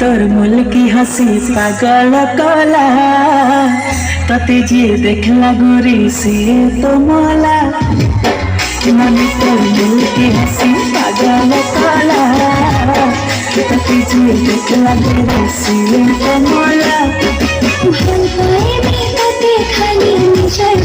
तोर मुल्की हसी पागल कला तते जे देखला गोरी से तो मला माने तोर मुल्की हसी पागल कला तते जे देखला गोरी से तो मला ভাল পাই আমি তাতে খালি নিজের